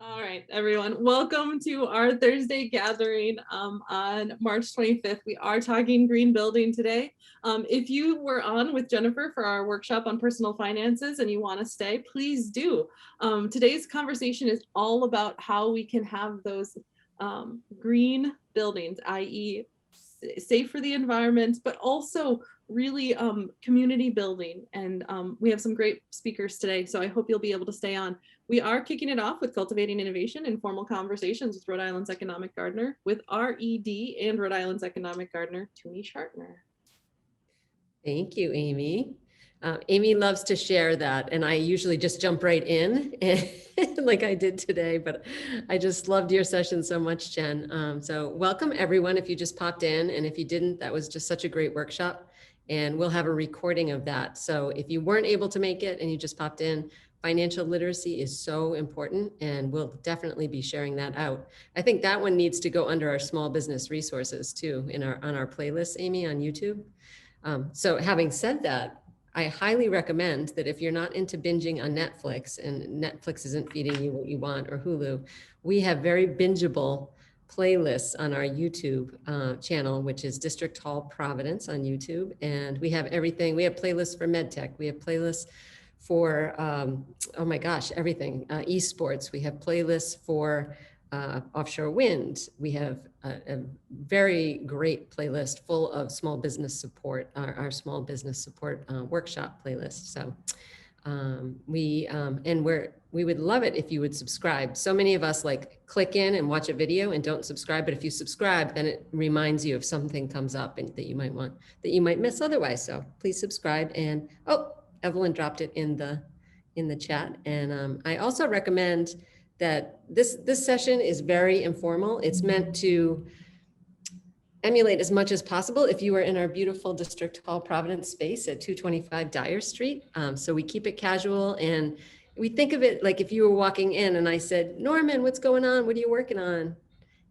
All right, everyone, welcome to our Thursday gathering on March 25th. We are talking green building today. If you were on with Jennifer for our workshop on personal finances and you want to stay, please do. Today's conversation is all about how we can have those green buildings, i.e. safe for the environment, but also really community building. And we have some great speakers today, so I hope you'll be able to stay on. We are kicking it off with Cultivating Innovation, Informal Conversations with Rhode Island's Economic Gardener, with RED and Rhode Island's Economic Gardener, Tuni Schartner. Thank you, Amy. Amy loves to share that, and I usually just jump right in like I did today, but I just loved your session so much, Jen. So welcome everyone if you just popped in, and if you didn't, that was just such a great workshop, and we'll have a recording of that. So if you weren't able to make it and you just popped in, financial literacy is so important, and we'll definitely be sharing that out. I think that one needs to go under our small business resources too, on our playlist, Amy, on YouTube. So having said that, I highly recommend that if you're not into binging on Netflix and Netflix isn't feeding you what you want, or Hulu, we have very bingeable playlists on our YouTube channel, which is District Hall Providence on YouTube. And we have everything. We have playlists for MedTech. We have playlists for, oh my gosh, everything. Esports. We have playlists for offshore wind. We have a very great playlist full of small business support, our small business support workshop playlist. So we would love it if you would subscribe. So many of us like click in and watch a video and don't subscribe, but if you subscribe, then it reminds you if something comes up and that you might miss otherwise. So please subscribe. And oh, Evelyn dropped it in the chat. And I also recommend that this session is very informal. It's meant to emulate as much as possible if you are in our beautiful District Hall Providence space at 225 Dyer Street. So we keep it casual, and we think of it like if you were walking in and I said, Norman, what's going on? What are you working on?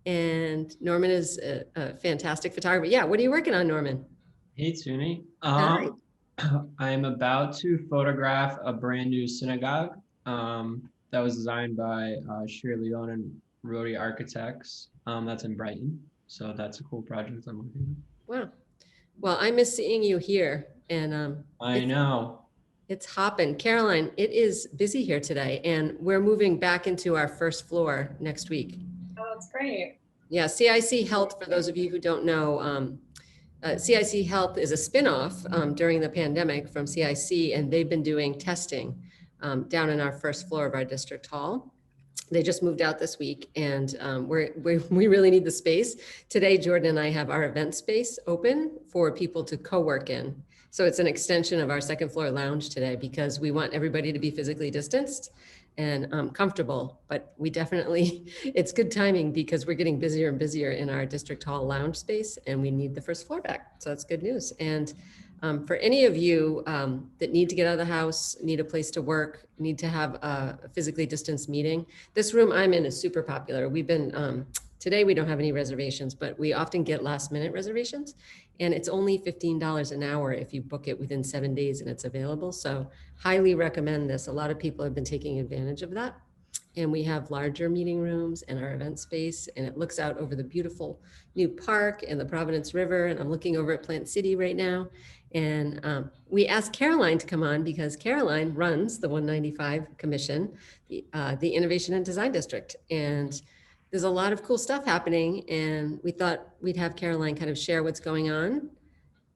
And Norman is a fantastic photographer. Yeah, what are you working on, Norman? Hey, Tuni. Hi. I'm about to photograph a brand new synagogue that was designed by Shirley Leon and Rhode Architects. That's in Brighton. So that's a cool project I'm working on. Wow. Well, I miss seeing you here. And I know. It's hopping. Caroline, it is busy here today, and we're moving back into our first floor next week. Oh, that's great. Yeah, CIC Health, for those of you who don't know, CIC Health is a spinoff during the pandemic from CIC, and they've been doing testing down in our first floor of our district hall. They just moved out this week, and we really need the space. Today, Jordan and I have our event space open for people to co-work in. So it's an extension of our second floor lounge today because we want everybody to be physically distanced and comfortable, but we definitely, it's good timing because we're getting busier and busier in our district hall lounge space, and we need the first floor back. So that's good news. And for any of you that need to get out of the house, need a place to work, need to have a physically distanced meeting, this room I'm in is super popular. We've been, today we don't have any reservations, but we often get last minute reservations, and it's only $15 an hour if you book it within 7 days and it's available. So highly recommend this. A lot of people have been taking advantage of that. And we have larger meeting rooms and our event space, and it looks out over the beautiful new park and the Providence River. And I'm looking over at Plant City right now. And we asked Caroline to come on because Caroline runs the 195 Commission, the Innovation and Design District. And there's a lot of cool stuff happening, and we thought we'd have Caroline kind of share what's going on.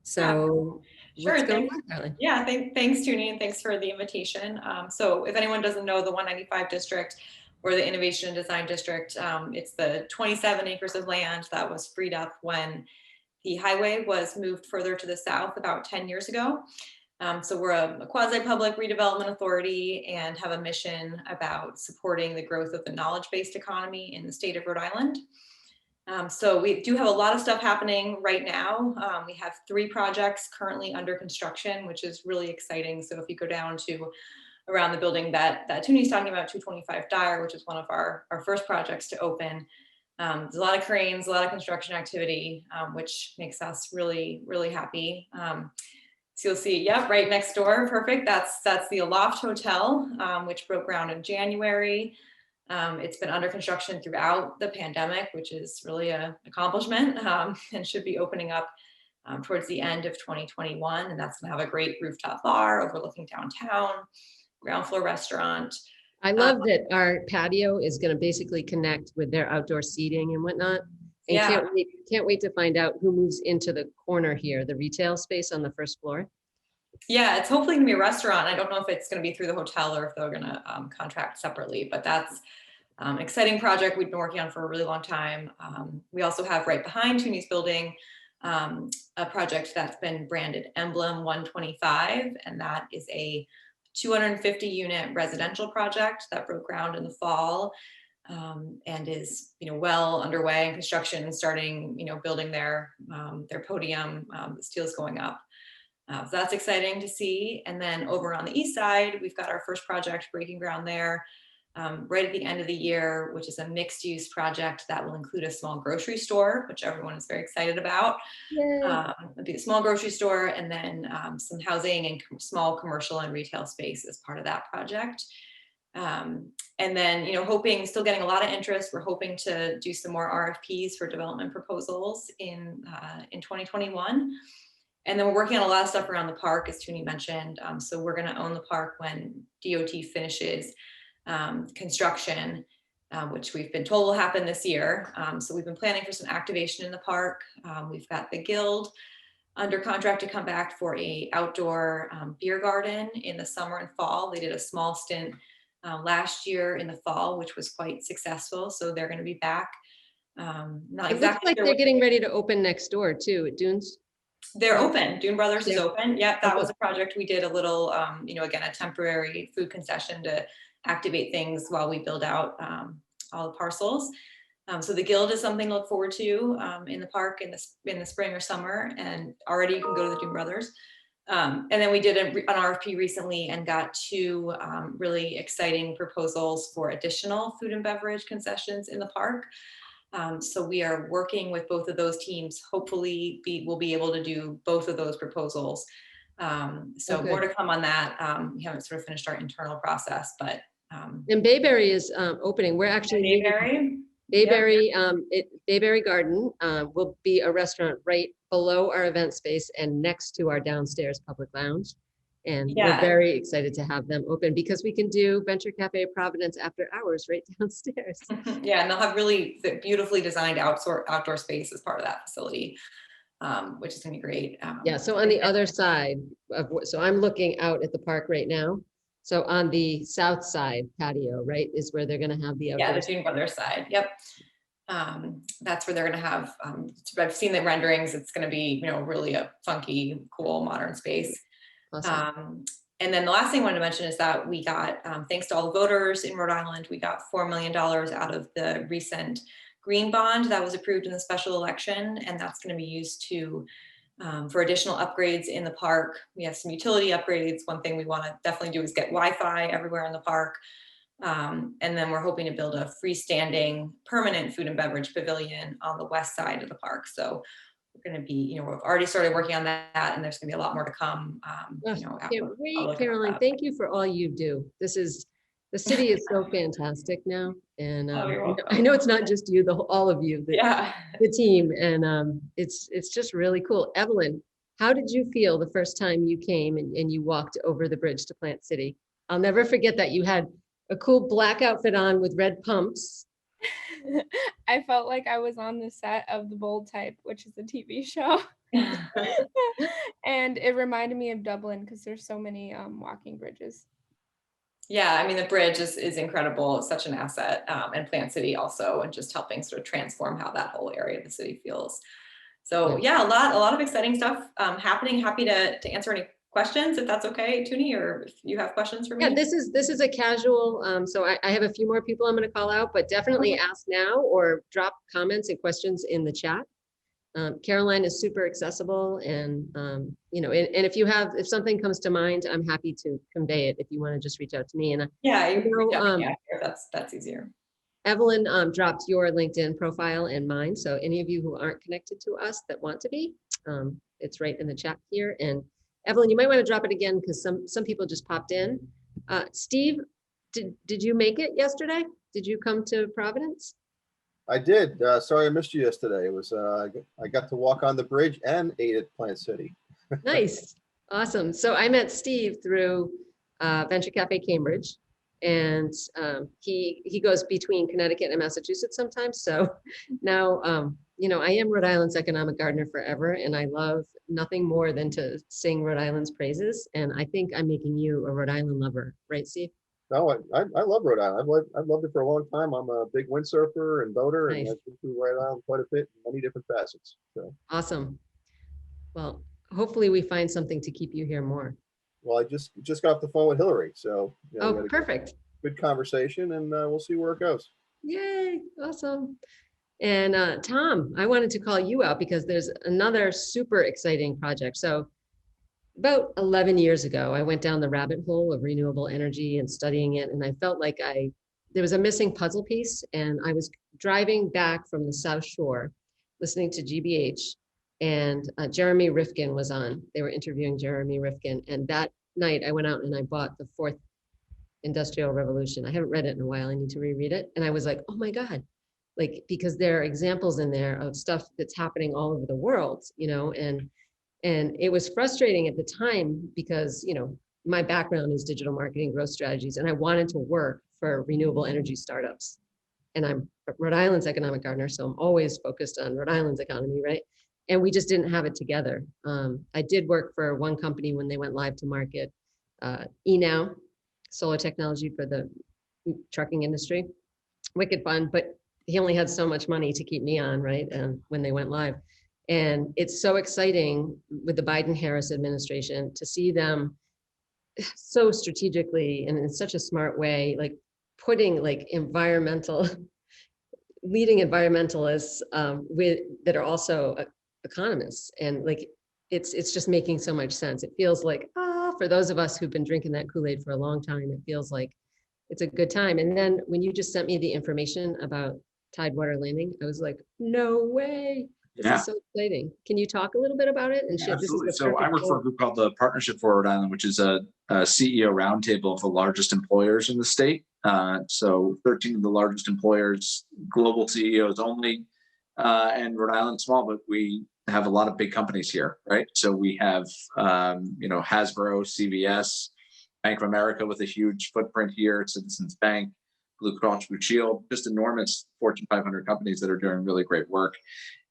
So sure, what's going on, Caroline? Yeah, thanks, Tuni, and thanks for the invitation. So if anyone doesn't know the 195 District or the Innovation and Design District, it's the 27 acres of land that was freed up when the highway was moved further to the south about 10 years ago. So we're a quasi-public redevelopment authority and have a mission about supporting the growth of the knowledge-based economy in the state of Rhode Island. So we do have a lot of stuff happening right now. We have 3 projects currently under construction, which is really exciting. So if you go down to around the building that Tuni's talking about, 225 Dyer, which is one of our first projects to open, there's a lot of cranes, a lot of construction activity, which makes us really, really happy. So you'll see, yep, right next door, perfect. That's the Aloft Hotel, which broke ground in January. It's been under construction throughout the pandemic, which is really an accomplishment, and should be opening up towards the end of 2021. And that's gonna have a great rooftop bar overlooking downtown, ground floor restaurant. I love that our patio is going to basically connect with their outdoor seating and whatnot. And Yeah. can't wait to find out who moves into the corner here, the retail space on the first floor. Yeah, it's hopefully gonna be a restaurant. I don't know if it's gonna be through the hotel or if they're gonna contract separately, but that's an exciting project we've been working on for a really long time. We also have right behind Tuni's building a project that's been branded Emblem 125, and that is a 250 unit residential project that broke ground in the fall, and is well underway in construction and starting building their podium. The steel's going up. So that's exciting to see. And then over on the east side, we've got our first project breaking ground there right at the end of the year, which is a mixed use project that will include a small grocery store, which everyone is very excited about. It'll be a small grocery store, and then some housing and small commercial and retail space as part of that project. And then, still getting a lot of interest. We're hoping to do some more RFPs for development proposals in 2021. And then we're working on a lot of stuff around the park, as Tuni mentioned. So we're going to own the park when DOT finishes construction, which we've been told will happen this year. So we've been planning for some activation in the park. We've got the Guild under contract to come back for a outdoor beer garden in the summer and fall. They did a small stint last year in the fall, which was quite successful. So they're going to be back. Not It exactly looks like sure they're getting ready to open next door too at Dunes. They're open. Dune Brothers is open. Yep, that Okay. was a project we did a little, again, a temporary food concession to activate things while we build out all the parcels. So the Guild is something to look forward to in the park in the spring or summer, and already you can go to the Dune Brothers. And then we did an RFP recently and got two really exciting proposals for additional food and beverage concessions in the park. So we are working with both of those teams. Hopefully we'll be able to do both of those proposals. So more to come on that. We haven't sort of finished our internal process, but. And Bayberry is opening. We're actually Bayberry, Bayberry Garden will be a restaurant right below our event space and next to our downstairs public lounge. And we're very excited to have them open because we can do Venture Cafe Providence after hours right downstairs. Yeah, and they'll have really beautifully designed outdoor space as part of that facility, which is gonna be great. Yeah, so on the other side of so I'm looking out at the park right now. So on the south side patio, right, is where they're gonna have the outdoor. Yeah, the Dune Brothers side, yep. That's where they're gonna have, I've seen the renderings, it's gonna be, really a funky, cool, modern space. Awesome. And then the last thing I wanted to mention is that we got, thanks to all the voters in Rhode Island, we got $4 million out of the recent green bond that was approved in the special election, and that's going to be used to for additional upgrades in the park. We have some utility upgrades. One thing we want to definitely do is get Wi-Fi everywhere in the park. And then we're hoping to build a freestanding permanent food and beverage pavilion on the west side of the park. So we're going to be, we've already started working on that, and there's going to be a lot more to come. Can't wait, Caroline. Thank you for all you do. The city is so fantastic now, and I know it's not just you, all of you, the team, and it's just really cool. Evelyn, how did you feel the first time you came and you walked over the bridge to Plant City? I'll never forget that you had a cool black outfit on with red pumps. I felt like I was on the set of The Bold Type, which is a TV show. And it reminded me of Dublin because there's so many walking bridges. Yeah, I mean, the bridge is incredible. It's such an asset, and Plant City also, and just helping sort of transform how that whole area of the city feels. So yeah, a lot of exciting stuff happening. Happy to answer any questions if that's okay, Tuni, or if you have questions for me. Yeah, this is a casual, so I have a few more people I'm going to call out, but definitely ask now or drop comments and questions in the chat. Caroline is super accessible, and and if something comes to mind, I'm happy to convey it if you want to just reach out to me. And that's easier. Evelyn dropped your LinkedIn profile and mine, so any of you who aren't connected to us that want to be, it's right in the chat here. And Evelyn, you might want to drop it again because some people just popped in. Steve, did you make it yesterday? did you come to Providence? I did. Sorry I missed you yesterday. It was I got to walk on the bridge and ate at Plant City. Nice. Awesome. So I met Steve through Venture Cafe Cambridge, and he goes between Connecticut and Massachusetts sometimes. So now, I am Rhode Island's economic gardener forever, and I love nothing more than to sing Rhode Island's praises. And I think I'm making you a Rhode Island lover, right, Steve? No, I love Rhode Island. I've loved it for a long time. I'm a big windsurfer and boater, and Nice. I've been through Rhode Island quite a bit, in many different facets. So, Awesome. Well, hopefully we find something to keep you here more. well, I just got off the phone with Hillary, so we Oh, had a perfect. good conversation, and we'll see where it goes. Yay, awesome. And Tom, I wanted to call you out because there's another super exciting project. So about 11 years ago, I went down the rabbit hole of renewable energy and studying it, and I felt like there was a missing puzzle piece, and I was driving back from the South Shore, listening to GBH, and Jeremy Rifkin was on. They were interviewing Jeremy Rifkin, and that night I went out and I bought The Fourth Industrial Revolution. I haven't read it in a while. I need to reread it. And I was like, oh my God, like, because there are examples in there of stuff that's happening all over the world, and it was frustrating at the time because, my background is digital marketing, growth strategies, and I wanted to work for renewable energy startups. And I'm Rhode Island's economic gardener, so I'm always focused on Rhode Island's economy, right? And we just didn't have it together. I did work for one company when they went live to market, eNow, solar technology for the trucking industry. Wicked fun, but he only had so much money to keep me on, right? And when they went live. And it's so exciting with the Biden-Harris administration to see them so strategically and in such a smart way, like putting like leading environmentalists that are also economists, and like it's just making so much sense. It feels like for those of us who've been drinking that Kool-Aid for a long time, it feels like it's a good time. And then when you just sent me the information about Tidewater Landing, I was like, no way. This is so exciting. Can you talk a little bit about it and share? Absolutely. So I work for a group called the Partnership for Rhode Island, which is a CEO roundtable of the largest employers in the state. So 13 of the largest employers, global CEOs only, and Rhode Island small, but we have a lot of big companies here, right? So we have, Hasbro, CVS, Bank of America with a huge footprint here, Citizens Bank, Blue Cross Blue Shield, just enormous Fortune 500 companies that are doing really great work.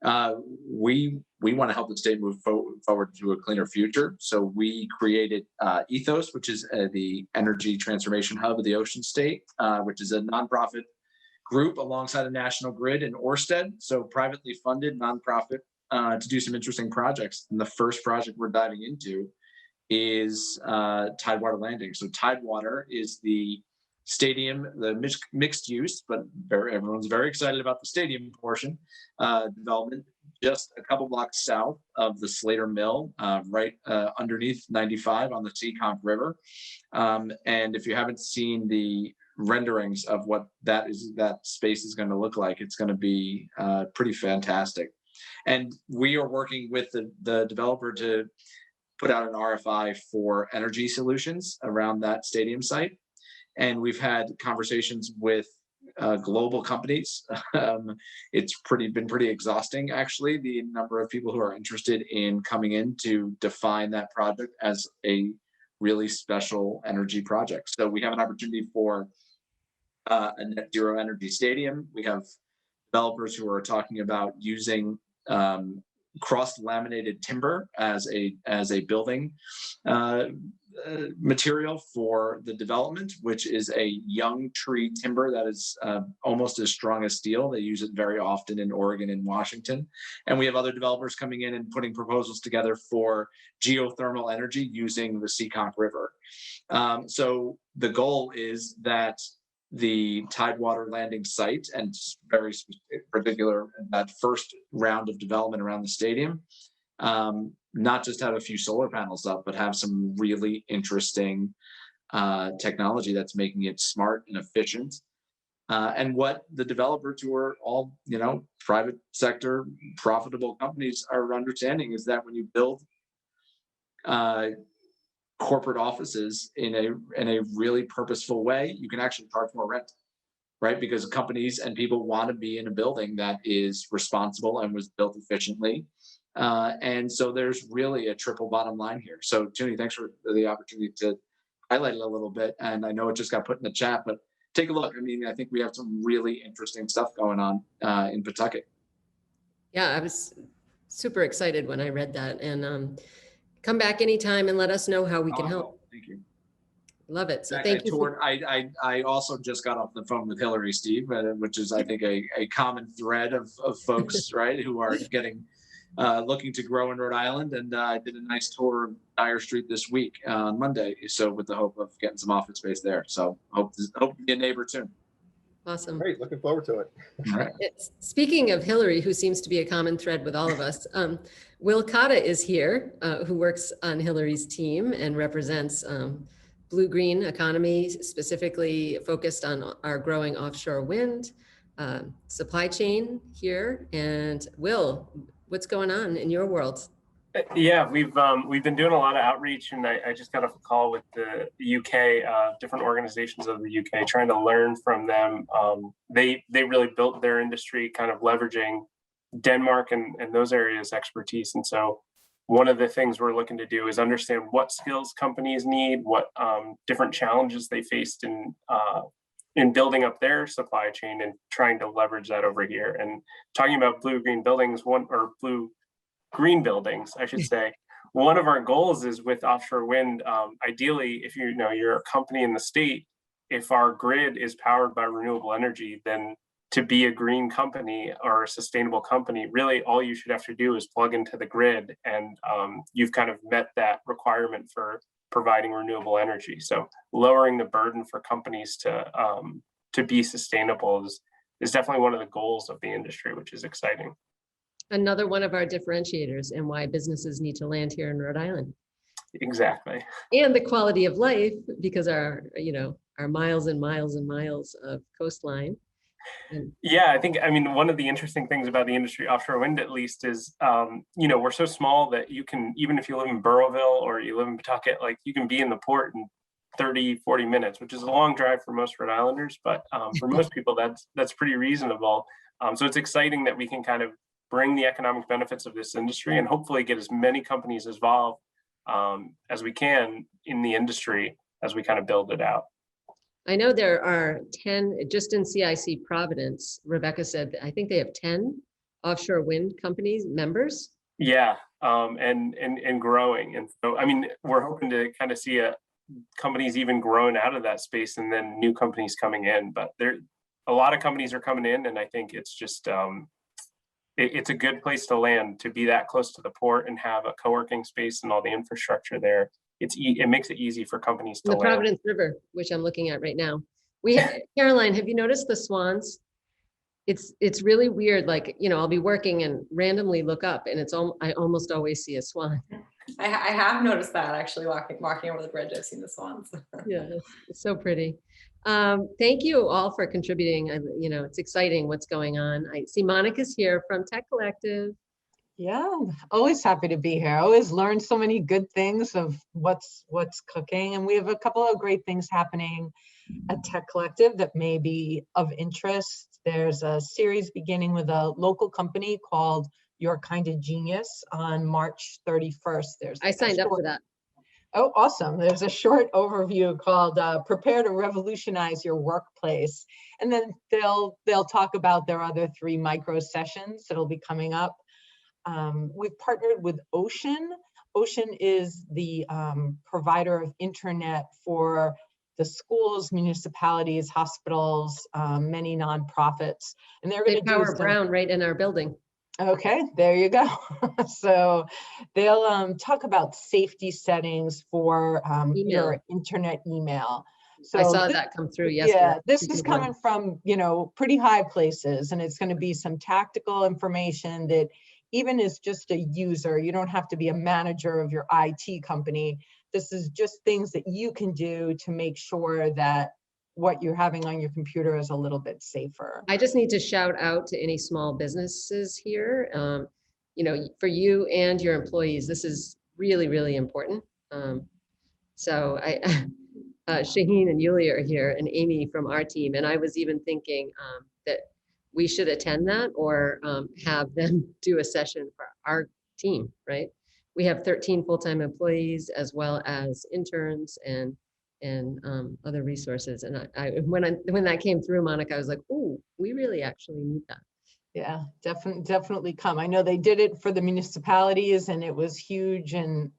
We want to help the state move forward to a cleaner future. So we created Ethos, which is the energy transformation hub of the Ocean State, which is a nonprofit group alongside a national grid in Orsted. So privately funded nonprofit to do some interesting projects. And the first project we're diving into is Tidewater Landing. So Tidewater is the stadium, the mixed use, but everyone's very excited about the stadium portion development just a couple blocks south of the Slater Mill, right underneath 95 on the Seekonk River. And if you haven't seen the renderings of what that space is going to look like, it's going to be pretty fantastic. And we are working with the developer to put out an RFI for energy solutions around that stadium site. And we've had conversations with global companies. It's been pretty exhausting, actually, the number of people who are interested in coming in to define that project as a really special energy project. So we have an opportunity for a net zero energy stadium. We have developers who are talking about using cross-laminated timber as a building material for the development, which is a young tree timber that is almost as strong as steel. They use it very often in Oregon and Washington. And we have other developers coming in and putting proposals together for geothermal energy using the Seekonk River. So the goal is that the Tidewater Landing site, and very particular, that first round of development around the stadium, not just have a few solar panels up, but have some really interesting technology that's making it smart and efficient. And what the developers, who are all, private sector profitable companies, are understanding is that when you build corporate offices in a really purposeful way, you can actually charge more rent. right? Because companies and people want to be in a building that is responsible and was built efficiently. And so there's really a triple bottom line here. So Tuni, thanks for the opportunity to highlight it a little bit. And I know it just got put in the chat, but take a look. I mean, I think we have some really interesting stuff going on in Pawtucket. Yeah, I was super excited when I read that, and come back anytime and let us know how we can help. Thank you. Love it. So Exactly. thank you. I also just got off the phone with Hillary, Steve, which is, I think, a common thread of folks, right, who are getting looking to grow in Rhode Island. And I did a nice tour of Dyer Street this week on Monday. So with the hope of getting some office space there. So hope to be a neighbor soon. Awesome. Great, looking forward to it. All right. Speaking of Hillary, who seems to be a common thread with all of us, Will Cotta is here, who works on Hillary's team and represents blue-green economy, specifically focused on our growing offshore wind supply chain here. And Will, what's going on in your world? Yeah, we've been doing a lot of outreach, and I just got off a call with the UK, different organizations of the UK, trying to learn from them. They really built their industry kind of leveraging Denmark and those areas' expertise. And so one of the things we're looking to do is understand what skills companies need, what different challenges they faced in building up their supply chain, and trying to leverage that over here. And talking about blue-green buildings, blue-green buildings, I should say. One of our goals is with offshore wind, ideally, if you're a company in the state, if our grid is powered by renewable energy, then to be a green company or a sustainable company, really all you should have to do is plug into the grid, and you've kind of met that requirement for providing renewable energy. So lowering the burden for companies to be sustainable is definitely one of the goals of the industry, which is exciting. Another one of our differentiators and why businesses need to land here in Rhode Island. Exactly. And the quality of life, because our miles and miles and miles of coastline. Yeah, I mean, one of the interesting things about the industry, offshore wind at least, is, we're so small that you can, even if you live in Burrowville or you live in Pawtucket, like you can be in the port in 30, 40 minutes, which is a long drive for most Rhode Islanders, but for most people, that's pretty reasonable. So it's exciting that we can kind of bring the economic benefits of this industry and hopefully get as many companies involved as we can in the industry as we kind of build it out. I know there are 10, just in CIC Providence, Rebecca said, I think they have 10 offshore wind companies, members. Yeah, and growing. And so, I mean, we're hoping to kind of see companies even growing out of that space and then new companies coming in. But a lot of companies are coming in, and I think it's just, it's a good place to land, to be that close to the port and have a co-working space and all the infrastructure there. It makes it easy for companies to land. The Providence River, which I'm looking at right now. Caroline, have you noticed the swans? It's really weird. Like, I'll be working and randomly look up, and I almost always see a swan. I have noticed that, actually, walking over the bridge. I've seen the swans. Yeah, it's so pretty. Thank you all for contributing. It's exciting what's going on. I see Monica's here from Tech Collective. Yeah, always happy to be here. I always learn so many good things of what's cooking, and we have a couple of great things happening at Tech Collective that may be of interest. There's a series beginning with a local company called Your Kind of Genius on March 31st. I signed up for that. Oh, awesome. There's a short overview called Prepare to Revolutionize Your Workplace. And then they'll talk about their other 3 micro sessions that'll be coming up. We've partnered with Ocean. Ocean is the provider of internet for the schools, municipalities, hospitals, many nonprofits. And they're going to Power Brown right in our building. Okay, there you go. So they'll talk about safety settings for your internet email. So I saw that come through yesterday. Yeah, this is coming from, pretty high places, and it's going to be some tactical information that even as just a user, you don't have to be a manager of your IT company. This is just things that you can do to make sure that what you're having on your computer is a little bit safer. I just need to shout out to any small businesses here. For you and your employees, this is really, really important. So Shaheen and Yulia are here and Amy from our team. And I was even thinking that we should attend that or have them do a session for our team, right? We have 13 full-time employees as well as interns and other resources. And when that came through, Monica, I was like, oh, we really actually need that. Yeah, definitely come. I know they did it for the municipalities and it was huge, and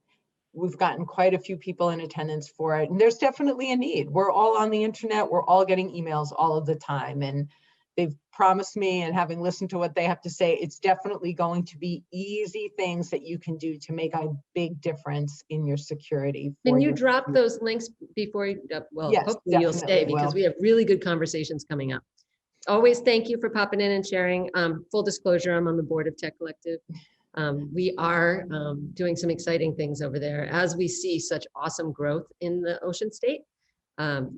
we've gotten quite a few people in attendance for it. And there's definitely a need. We're all on the internet. We're all getting emails all of the time. And they've promised me, and having listened to what they have to say, it's definitely going to be easy things that you can do to make a big difference in your security. Can you drop those links before you, well, Yes, hopefully you'll stay because will. we have really good conversations coming up. Always thank you for popping in and sharing. Full disclosure, I'm on the board of Tech Collective. We are doing some exciting things over there. As we see such awesome growth in the Ocean State,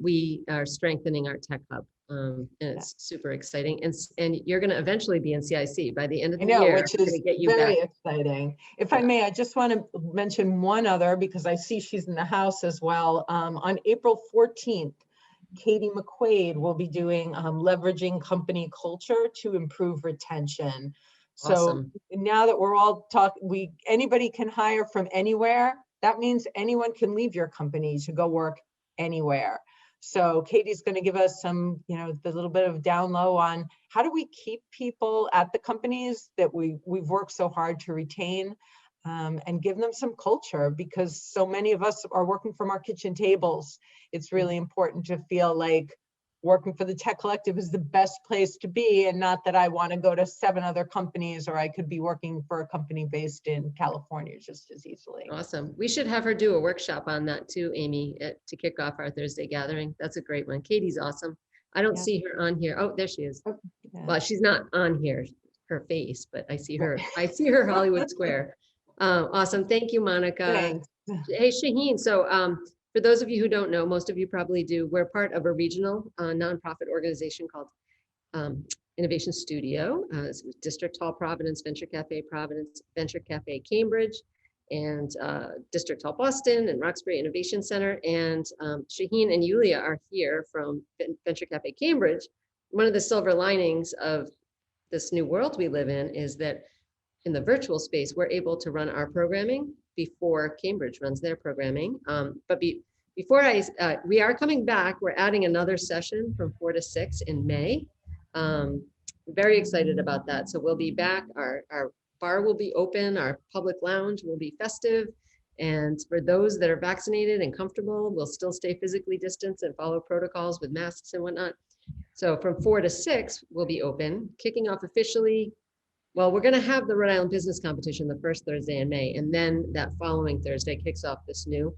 we are strengthening our tech hub. And it's super exciting. And you're going to eventually be in CIC by the end of the year. Which is very exciting. If I may, I just want to mention one other, because I see she's in the house as well. On April 14th, Katie McQuaid will be doing leveraging company culture to improve retention. Awesome. So now that we're all talking, anybody can hire from anywhere. That means anyone can leave your company to go work anywhere. So Katie's going to give us some, the little bit of down low on how do we keep people at the companies that we've worked so hard to retain, and give them some culture, because so many of us are working from our kitchen tables. It's really important to feel like working for the Tech Collective is the best place to be, and not that I want to go to 7 other companies, or I could be working for a company based in California just as easily. Awesome. We should have her do a workshop on that too, Amy, to kick off our Thursday gathering. That's a great one. Katie's awesome. I don't see her on here. Oh, there she is. Oh, yeah. Well, she's not on here, her face, but I see her. I see her Hollywood Square. Awesome. Thank you, Monica. Thanks. Hey, Shaheen. So for those of you who don't know, most of you probably do, we're part of a regional nonprofit organization called Innovation Studio. It's District Hall Providence, Venture Café Providence, Venture Café Cambridge, and District Hall Boston, and Roxbury Innovation Center. And Shaheen and Yulia are here from Venture Café Cambridge. One of the silver linings of this new world we live in is that in the virtual space, we're able to run our programming before Cambridge runs their programming. But before we are coming back, we're adding another session from 4 to 6 in May. Very excited about that. So we'll be back. Our bar will be open. Our public lounge will be festive. And for those that are vaccinated and comfortable, we'll still stay physically distanced and follow protocols with masks and whatnot. So from 4 to 6, we'll be open, kicking off officially. Well, we're going to have the Rhode Island Business Competition the first Thursday in May, and then that following Thursday kicks off this new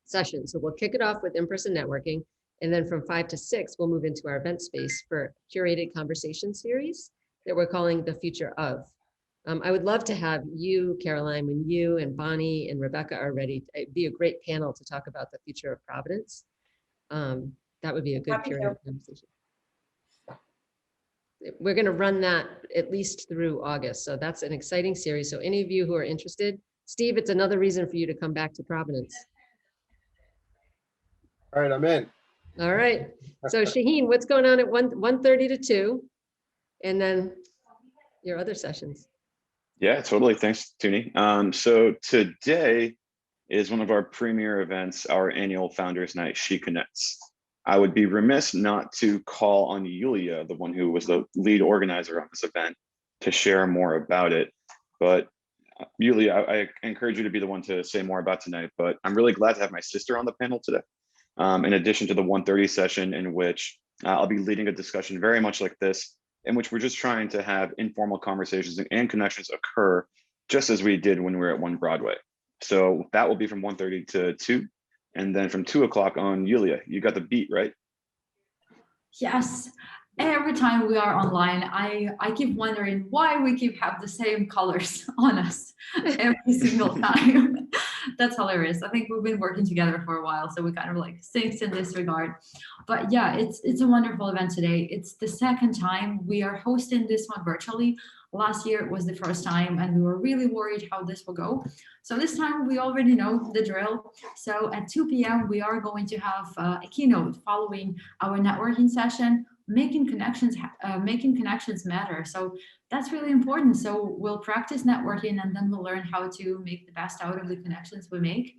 session. So we'll kick it off with in-person networking, and then from 5 to 6, we'll move into our event space for curated conversation series that we're calling The Future Of. I would love to have you, Caroline, when you and Bonnie and Rebecca are ready. It'd be a great panel to talk about the future of Providence. That would be a good curated conversation. We're going to run that at least through August. So that's an exciting series. So any of you who are interested, Steve, it's another reason for you to come back to Providence. All right, I'm in. All right. So Shaheen, what's going on at 1:30 to 2? And then your other sessions. Yeah, totally. Thanks, Tuni. So today is one of our premier events, our annual Founders Night, She Connects. I would be remiss not to call on Yulia, the one who was the lead organizer of this event, to share more about it. But Yulia, I encourage you to be the one to say more about tonight, but I'm really glad to have my sister on the panel today. In addition to the 1:30 session in which I'll be leading a discussion very much like this, in which we're just trying to have informal conversations and connections occur just as we did when we were at 1 Broadway. So that will be from 1:30 to 2. And then from 2 o'clock on, Yulia, you got the beat, right? Yes. Every time we are online, I keep wondering why we keep have the same colors on us every single time. That's hilarious. I think we've been working together for a while, so we kind of like syncs in this regard. But yeah, it's a wonderful event today. It's the second time we are hosting this one virtually. Last year was the first time, and we were really worried how this will go. So this time we already know the drill. So at 2 p.m. we are going to have a keynote following our networking session. Making connections matter. So that's really important. So we'll practice networking, and then we'll learn how to make the best out of the connections we make.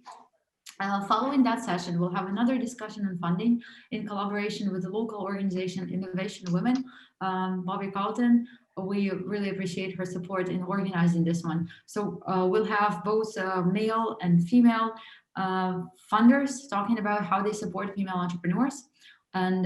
Following that session, we'll have another discussion on funding in collaboration with the local organization Innovation Women. Bobby Carlton, we really appreciate her support in organizing this one. So we'll have both male and female funders talking about how they support female entrepreneurs and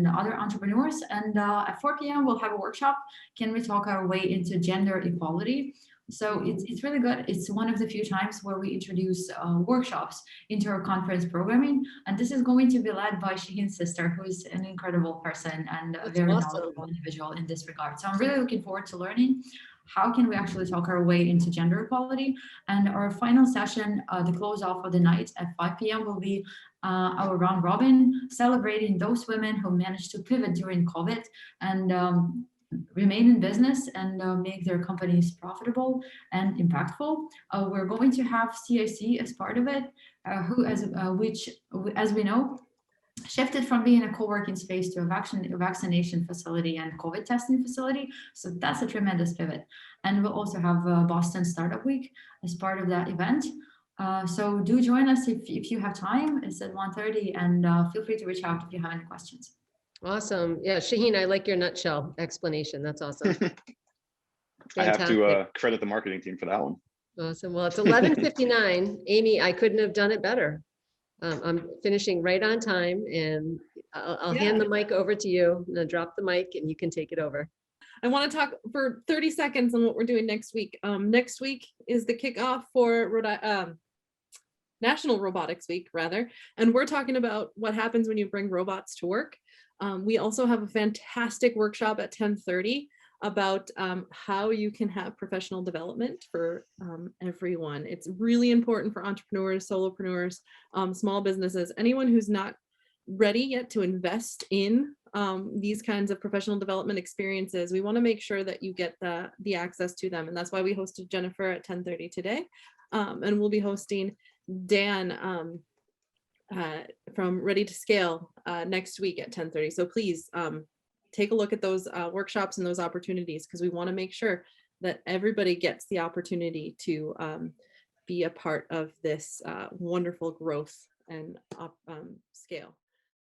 other entrepreneurs. And at 4 p.m. we'll have a workshop. Can we talk our way into gender equality? So it's really good. It's one of the few times where we introduce workshops into our conference programming. And this is going to be led by Shaheen's sister, who is an incredible person and a very knowledgeable individual in this regard. So I'm really looking forward to learning how can we actually talk our way into gender equality. And our final session, the close off of the night at 5 p.m. will be our round robin, celebrating those women who managed to pivot during COVID and remain in business and make their companies profitable and impactful. We're going to have CIC as part of it, which, as we know, shifted from being a co-working space to a vaccination facility and COVID testing facility. So that's a tremendous pivot. And we'll also have Boston Startup Week as part of that event. So do join us if you have time. It's at 1:30, and feel free to reach out if you have any questions. Awesome. Yeah, Shaheen, I like your nutshell explanation. That's awesome. I have to credit the marketing team for that one. Awesome. Well, it's 11:59. Amy, I couldn't have done it better. I'm finishing right on time, and I'll hand the mic over to you. I'm gonna drop the mic and you can take it over. I want to talk for 30 seconds on what we're doing next week. Next week is the kickoff for National Robotics Week, rather, and we're talking about what happens when you bring robots to work. We also have a fantastic workshop at 10:30 about how you can have professional development for everyone. It's really important for entrepreneurs, solopreneurs, small businesses, anyone who's not ready yet to invest in these kinds of professional development experiences. We want to make sure that you get the access to them. And that's why we hosted Jennifer at 10:30 today. And we'll be hosting Dan from Ready to Scale next week at 10:30. So please take a look at those workshops and those opportunities, because we want to make sure that everybody gets the opportunity to be a part of this wonderful growth and scale.